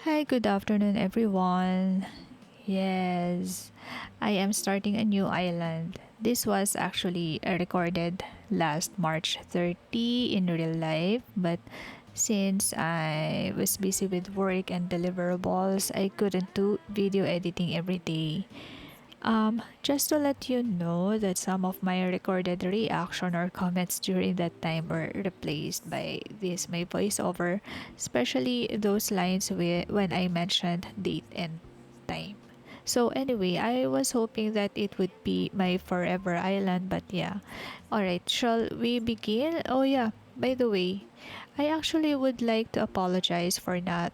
Hi, good afternoon, everyone. Yes, I am starting a new island. This was actually recorded last March 30 in real life, but since I was busy with work and deliverables, I couldn't do video editing every day. Just to let you know that some of my recorded reaction or comments during that time were replaced by this my voiceover, especially those lines when I mentioned date and time. So anyway, I was hoping that it would be my forever island, but yeah. All right, shall we begin? Oh yeah, by the way, I actually would like to apologize for not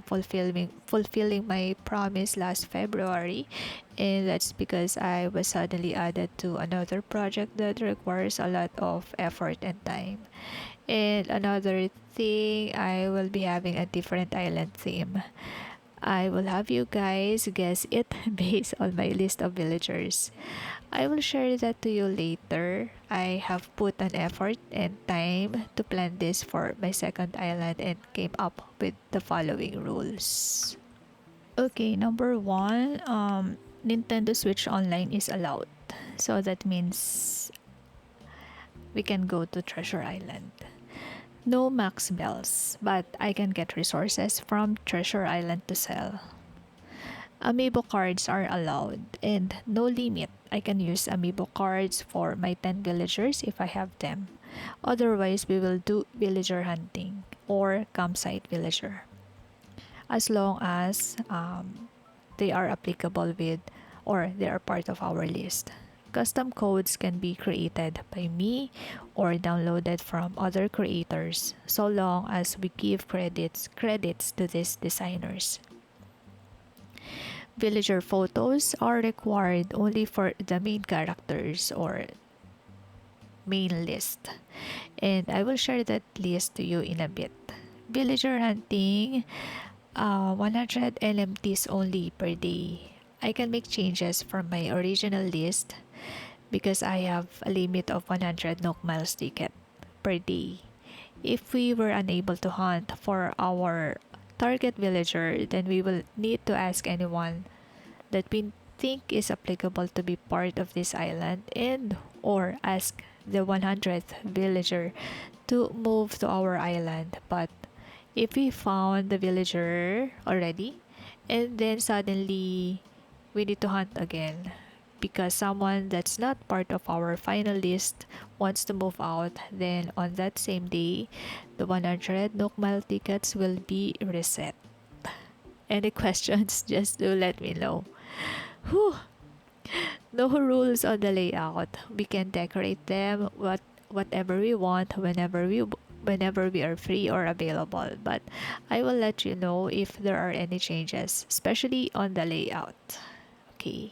fulfilling my promise last February, and that's because I was suddenly added to another project that requires a lot of effort and time. And another thing, I will be having a different island theme. I will have you guys guess it based on my list of villagers. I will share that to you later. I have put an effort and time to plan this for my second island and came up with the following rules. Okay, number one, Nintendo Switch Online is allowed. So that means we can go to Treasure Island. No max bells, but I can get resources from Treasure Island to sell. Amiibo cards are allowed and no limit. I can use amiibo cards for my 10 villagers if I have them. Otherwise, we will do villager hunting or campsite villager as long as they are applicable with or they are part of our list. Custom codes can be created by me or downloaded from other creators so long as we give credits to these designers. Villager photos are required only for the main characters or main list. And I will share that list to you in a bit. Villager hunting, 100 LMTs only per day. I can make changes from my original list because I have a limit of 100 Nook Miles ticket per day. If we were unable to hunt for our target villager, then we will need to ask anyone that we think is applicable to be part of this island and or ask the 100th villager to move to our island. But if we found the villager already and then suddenly we need to hunt again because someone that's not part of our final list wants to move out, then on that same day the 100 Nook Mile tickets will be reset. Any questions, just to let me know. Whew. No rules on the layout. We can decorate them whatever we want whenever we are free or available. But I will let you know if there are any changes, especially on the layout. Okay.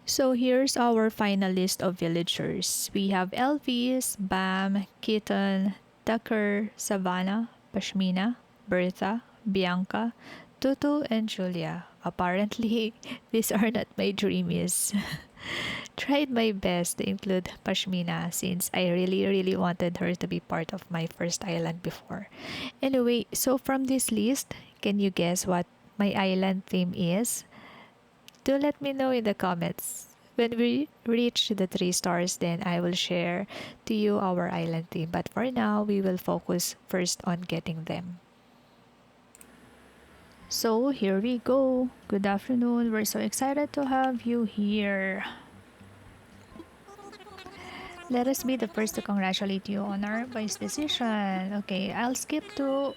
So here's our final list of villagers. We have Elvis, Bam, Kitten, Tucker, Savannah, Pashmina, Bertha, Bianca, Tutu, and Julia. Apparently, these are not my dreamies. Tried my best to include Pashmina since I really wanted her to be part of my first island before. Anyway, so from this list, can you guess what my island theme is? Do let me know in the comments. When we reach the 3 stars, then I will share to you our island theme. But for now, we will focus first on getting them. So here we go. Good afternoon. We're so excited to have you here. Let us be the first to congratulate you on our vice decision. Okay, I'll skip to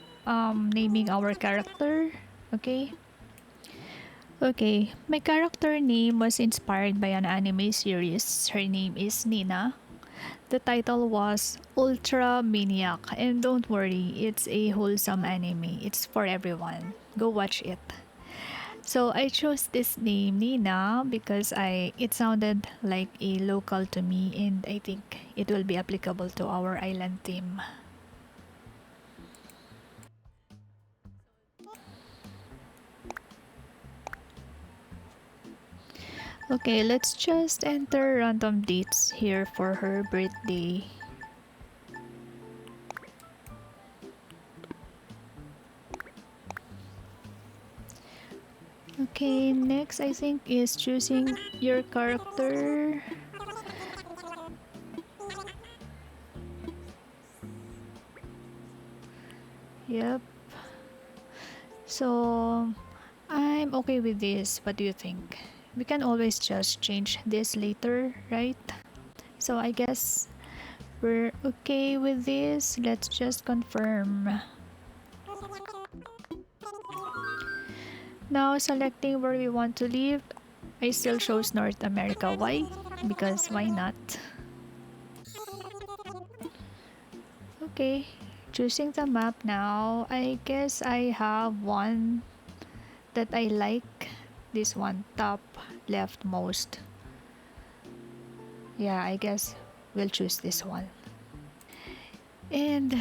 naming our character. Okay. Okay, my character name was inspired by an anime series. Her name is Nina. The title was Ultra Maniac, and don't worry, it's a wholesome anime. It's for everyone. Go watch it. So I chose this name Nina because I it sounded like a local to me and I think it will be applicable to our island theme. Okay, let's just enter random dates here for her birthday. Okay, next I think is choosing your character. Yep. So I'm okay with this. What do you think? We can always just change this later, right? So I guess we're okay with this. Let's just confirm. Now selecting where we want to live. I still chose North America. Why? Because why not? Okay, choosing the map now. I guess I have one that I like. This one, top leftmost. Yeah, I guess we'll choose this one. And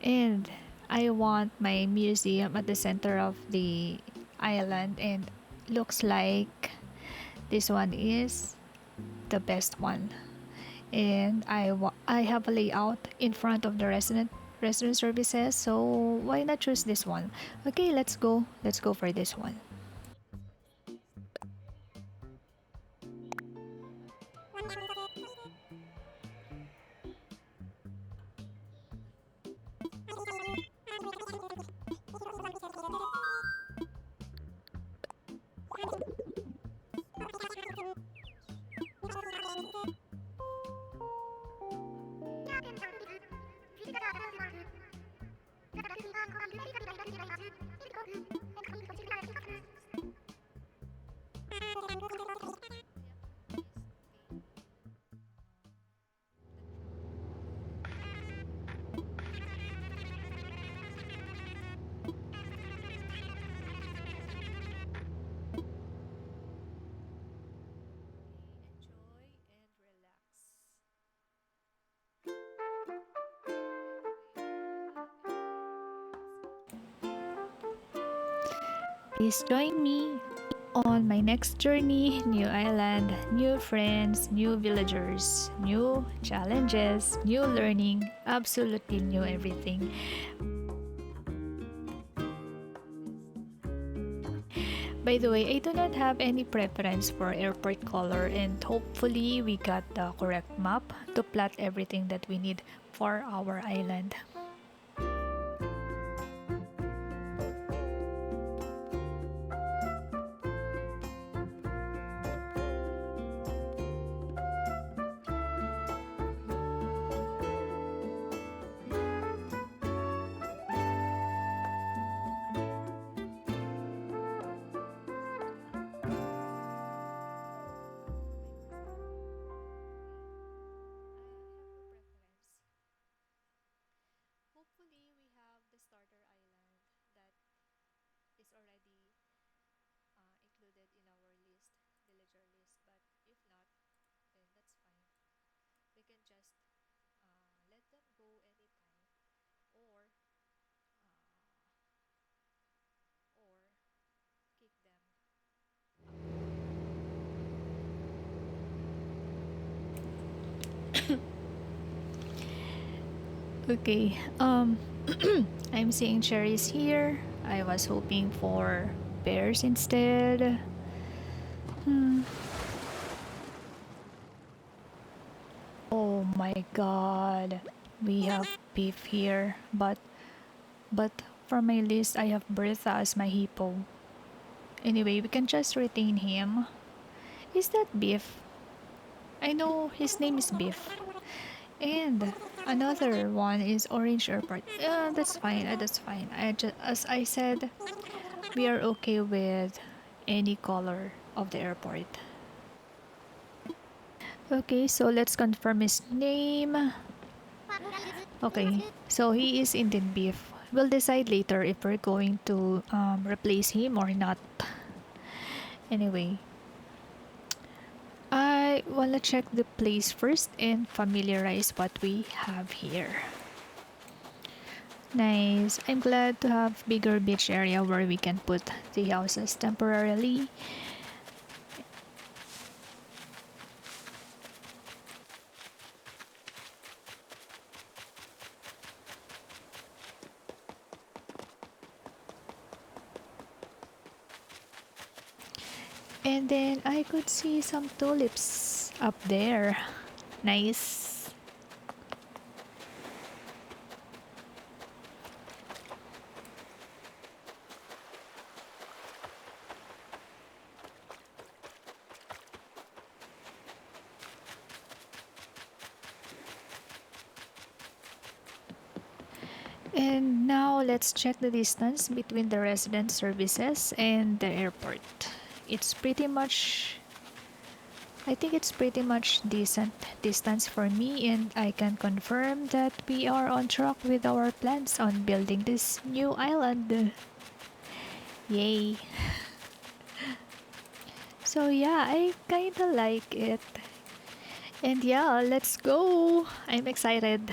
and I want my museum at the center of the island, and looks like this one is the best one. And I have a layout in front of the resident services, so why not choose this one? Okay, let's go for this one. Please join me on my next journey. New island, new friends, new villagers, new challenges, new learning, absolutely new everything. By the way, I do not have any preference for airport color, and hopefully we got the correct map to plot everything that we need for our island. Hopefully we have the starter island that is already included in our list, villager list. But if not, then that's fine. We can just let them go anytime, or or kick them. Okay. I'm seeing cherries here. I was hoping for pears instead. Hmm. Oh my god. We have beef here, but for my list I have Bertha as my hippo. Anyway, we can just retain him. Is that beef? I know his name is Beef. And another one is Orange Airport. That's fine. That's fine. As I said, we are okay with any color of the airport. Okay, so let's confirm his name. Okay, so he is Indian Beef. We'll decide later if we're going to replace him or not. Anyway, I wanna check the place first and familiarize what we have here. Nice. I'm glad to have bigger beach area where we can put the houses temporarily. And then I could see some tulips up there. Nice. And now let's check the distance between the resident services and the airport. It's pretty much I think it's pretty much decent distance for me, and I can confirm that we are on track with our plans on building this new island. Yay. So yeah, I kinda like it. And yeah, let's go. I'm excited.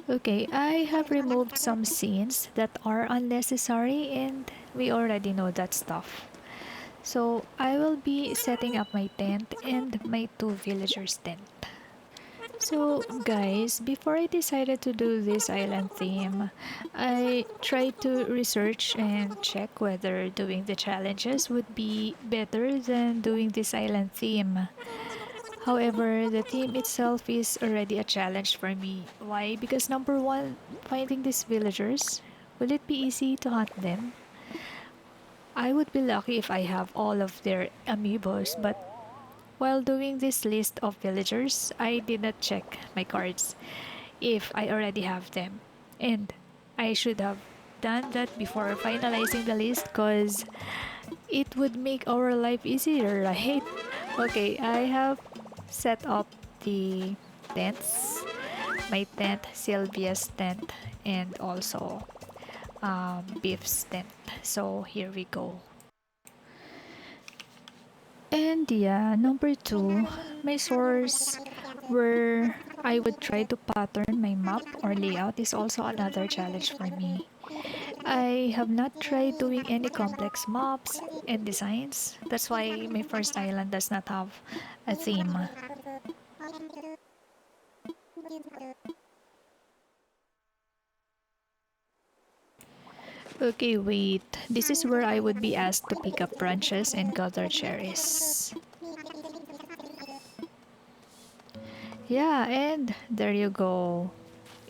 Okay, I have removed some scenes that are unnecessary and we already know that stuff. So I will be setting up my tent and my two villagers' tent. So, guys, before I decided to do this island theme, I tried to research and check whether doing the challenges would be better than doing this island theme. However, the theme itself is already a challenge for me. Why? Because number one, finding these villagers. Will it be easy to hunt them? I would be lucky if I have all of their amiibos, but while doing this list of villagers, I did not check my cards if I already have them. And I should have done that before finalizing the list because it would make our life easier, right? Okay, I have set up the tents. My tent, Sylvia's tent, and also Beef's tent. So here we go. And yeah, number two, my source where I would try to pattern my map or layout is also another challenge for me. I have not tried doing any complex maps and designs. That's why my first island does not have a theme. Okay, wait. This is where I would be asked to pick up branches and gather cherries. Yeah, and there you go.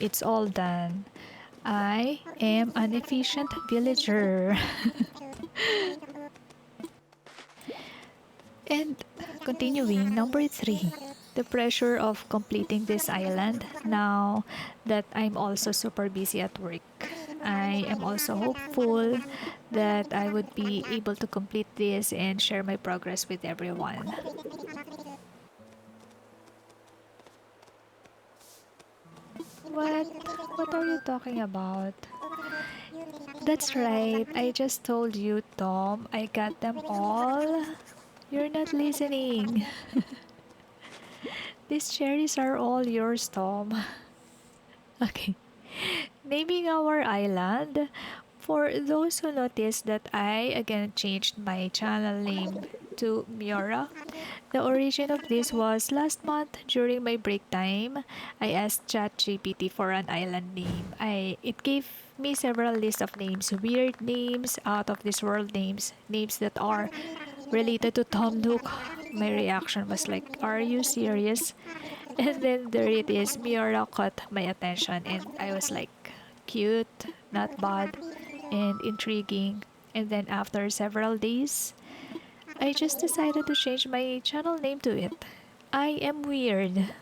It's all done. I am an efficient villager. And continuing, number three, the pressure of completing this island now that I'm also super busy at work. I am also hopeful that I would be able to complete this and share my progress with everyone. What? What are you talking about? That's right. I just told you, Tom. I got them all. You're not listening. These cherries are all yours, Tom. Okay. Naming our island. For those who noticed that I again changed my channel name to Miora, the origin of this was last month during my break time. I asked ChatGPT for an island name. It gave me several lists of names, weird names, out of this world names, names that are related to Tom Nook. My reaction was like, "Are you serious?" And then there it is. Miora caught my attention, and I was like, cute, not bad, and intriguing. And then after several days, I just decided to change my channel name to it. I am weird.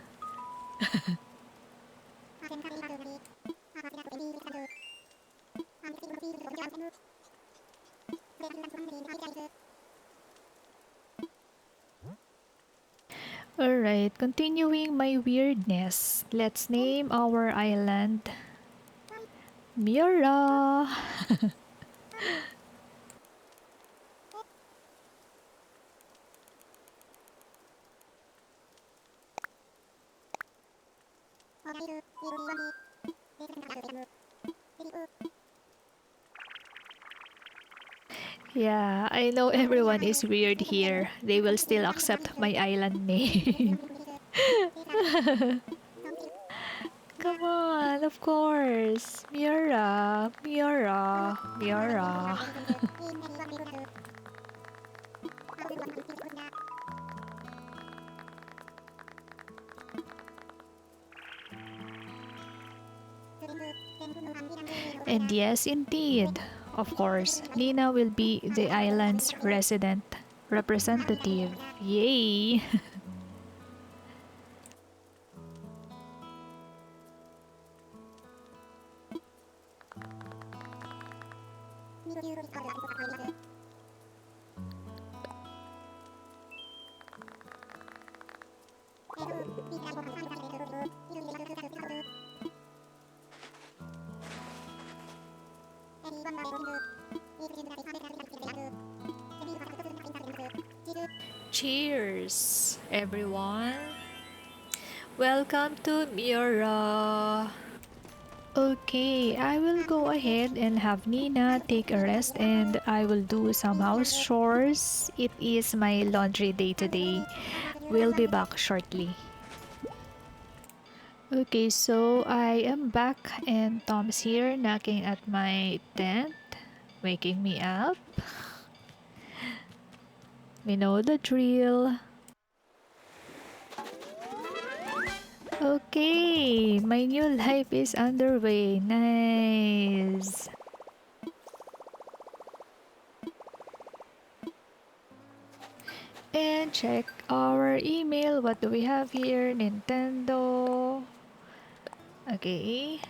Alright, continuing my weirdness. Let's name our island Miura. Yeah, I know everyone is weird here. They will still accept my island name. Come on, of course. Miura, Miura, Miura. And yes, indeed. Of course, Lina will be the island's resident representative. Yay! Cheers, everyone. Welcome to Miura. Okay, I will go ahead and have Nina take a rest and I will do some house chores. It is my laundry day today. We'll be back shortly. Okay, so I am back and Tom's here knocking at my tent, waking me up. We know the drill. Okay, my new life is underway. Nice. And check our email. What do we have here? Nintendo. Okay.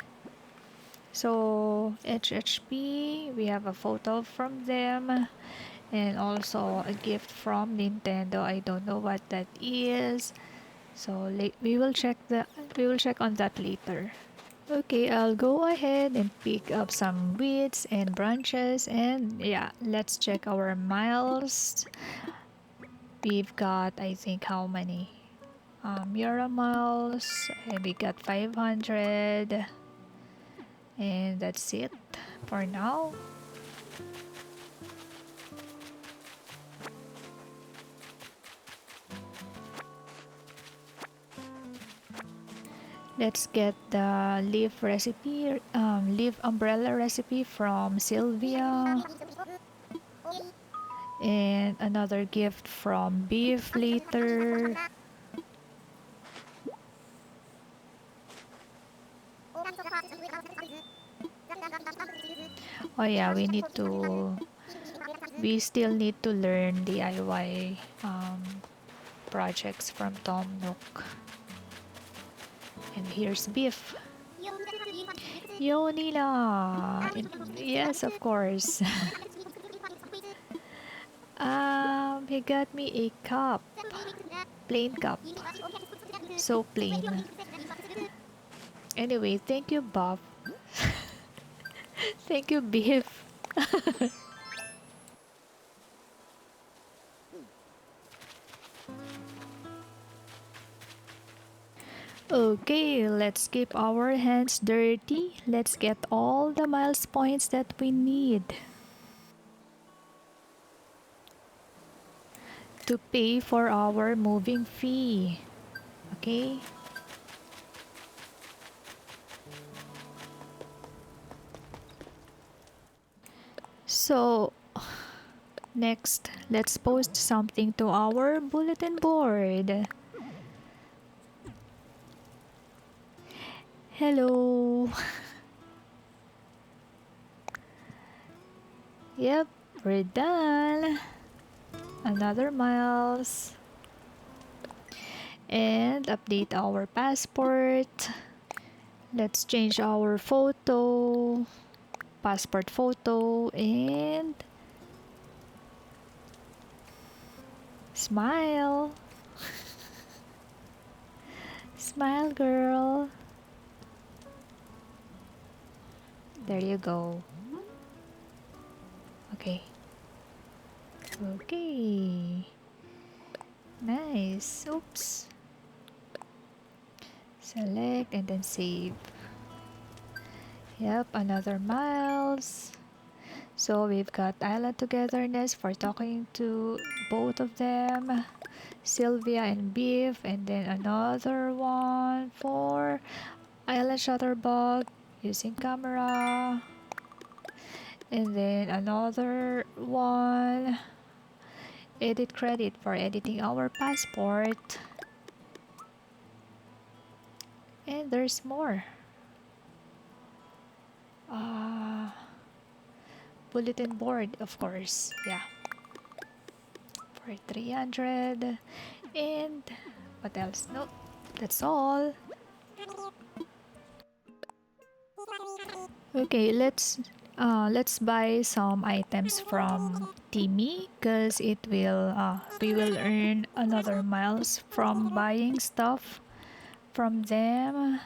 So, HHP, we have a photo from them. And also a gift from Nintendo. I don't know what that is. So we will check on that later. Okay, I'll go ahead and pick up some weeds and branches and yeah, let's check our miles. We've got I think how many? Euro miles and we got 500 and that's it for now. Let's get the leaf umbrella recipe from Sylvia. And another gift from Beef later. Oh yeah, we still need to learn DIY projects from Tom Nook. And here's Beef. Yo, Nila! Yes, of course. He got me a cup. Plain cup. So plain. Anyway, thank you, Bob. Thank you, Beef. Okay, let's keep our hands dirty. Let's get all the miles points that we need to pay for our moving fee. Okay? So, next, let's post something to our bulletin board. Hello. Yep, we're done. Another miles. And update our passport. Let's change our photo. Passport photo and smile. Smile, girl. There you go. Okay. Okay. Nice. Oops. Select and then save. Yep, another miles. So we've got Island Togetherness for talking to both of them, Sylvia and Beef, and then another one for Island Shutterbug using camera, and then another one, edit credit for editing our passport, and there's more. Uh, Bulletin board, of course, yeah, for 300. And what else? Nope, that's all. Okay, let's buy some items from Timmy because it will we will earn another miles from buying stuff from them.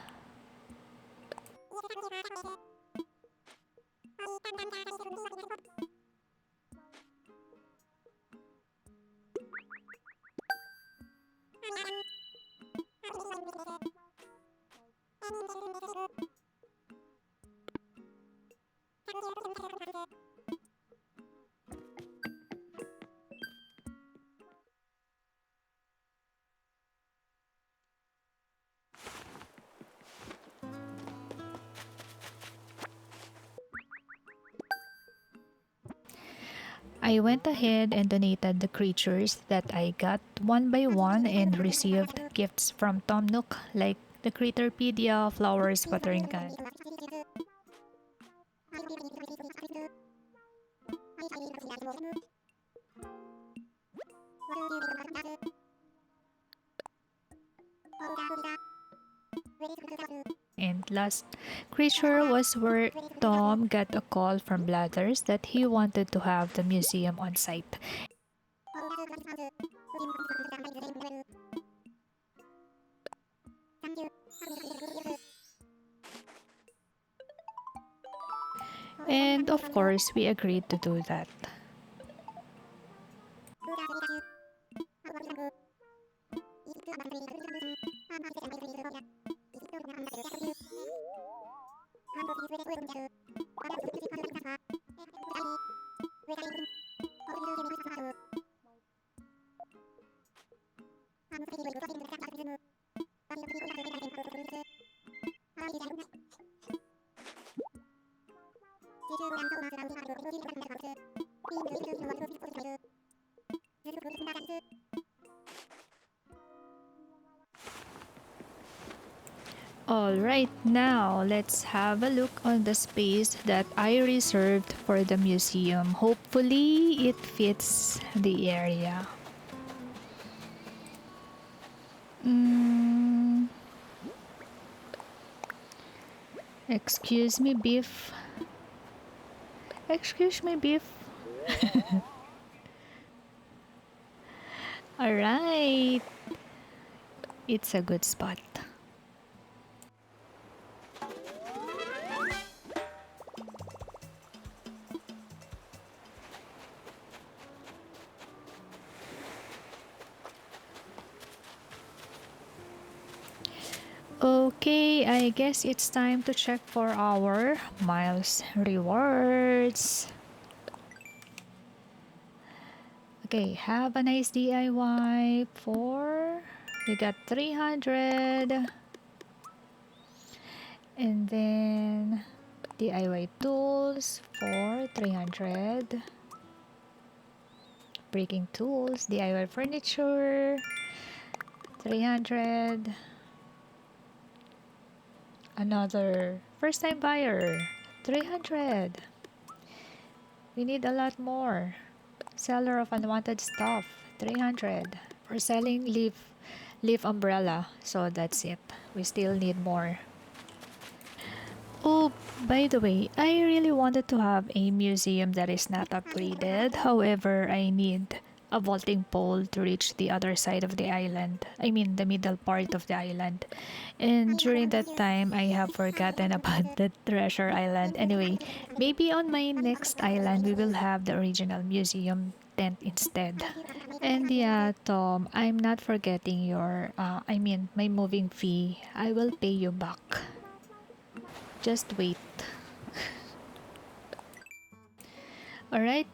I went ahead and donated the creatures that I got one by one and received gifts from Tom Nook like the Critterpedia, Flowers, Watering Can. And last creature was where Tom got a call from Blathers that he wanted to have the museum on site. And of course, we agreed to do that. Alright, now let's have a look on the space that I reserved for the museum. Hopefully, it fits the area. Mm, excuse me, Beef. Excuse me, Beef. Alright, it's a good spot. Okay, I guess it's time to check for our miles rewards. Okay, have a nice DIY for we got 300, and then DIY tools for 300, breaking tools, DIY furniture 300, another first time buyer 300. We need a lot more. Seller of unwanted stuff 300. We're selling leaf umbrella, so that's it. We still need more. Oh, by the way, I really wanted to have a museum that is not upgraded. However, I need a vaulting pole to reach the other side of the island. I mean, the middle part of the island. And during that time, I have forgotten about the treasure island. Anyway, maybe on my next island, we will have the original museum tent instead. And yeah, Tom, I'm not forgetting my moving fee. I will pay you back. Just wait. All right,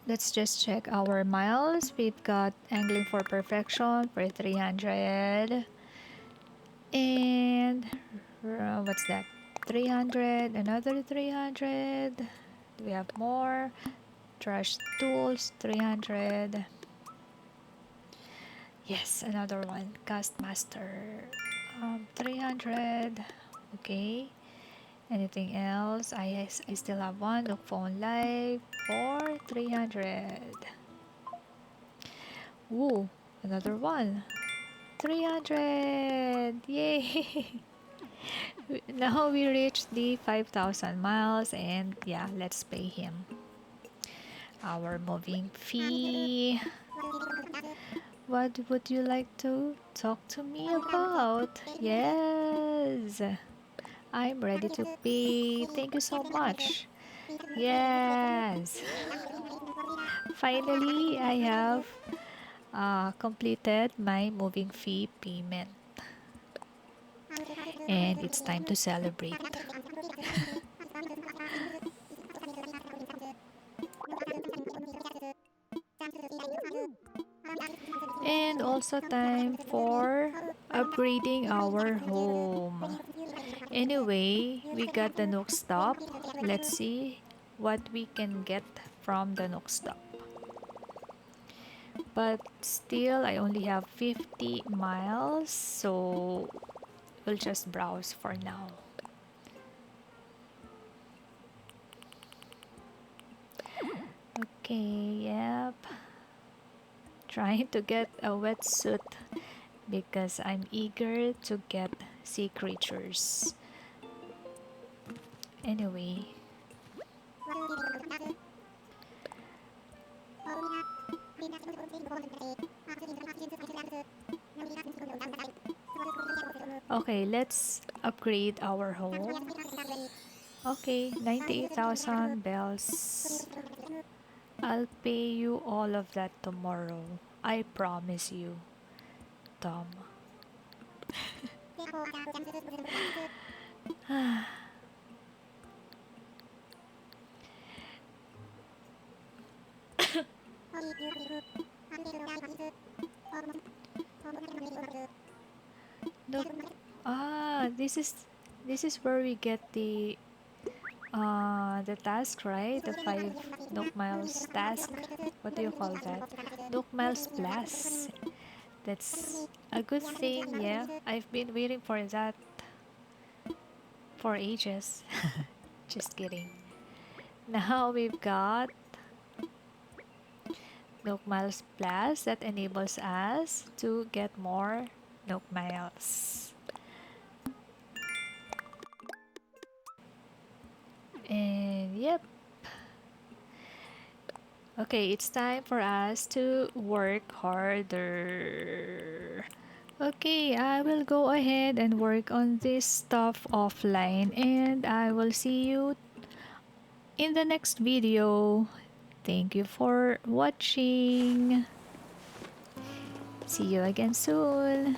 let's just check our miles. We've got angling for perfection for 300. And what's that? 300, another 300. Do we have more? Trash tools, 300. Yes, another one. Cast master, 300. Okay. Anything else? I still have one. Look phone live for 300. Ooh, another one. 300. Yay! Now we reached the 5,000 miles, and yeah, let's pay him our moving fee. What would you like to talk to me about? Yes, I'm ready to pay. Thank you so much. Yes, finally, I have completed my moving fee payment, and it's time to celebrate. And also time for upgrading our home. Anyway, we got the Nook stop. Let's see what we can get from the Nook stop. But still, I only have 50 miles, so we'll just browse for now. Okay, yep. Trying to get a wetsuit because I'm eager to get sea creatures. Anyway, okay, let's upgrade our home. Okay, 98,000 bells. I'll pay you all of that tomorrow. I promise you, Tom. Look, this is where we get the task, right? The 5 Nook Miles task. What do you call that? Nook Miles Plus. That's a good thing, yeah. I've been waiting for that for ages. Just kidding. Now we've got Nook Miles Plus that enables us to get more Nook Miles. And yep. Okay, it's time for us to work harder. Okay, I will go ahead and work on this stuff offline, and I will see you in the next video. Thank you for watching. See you again soon.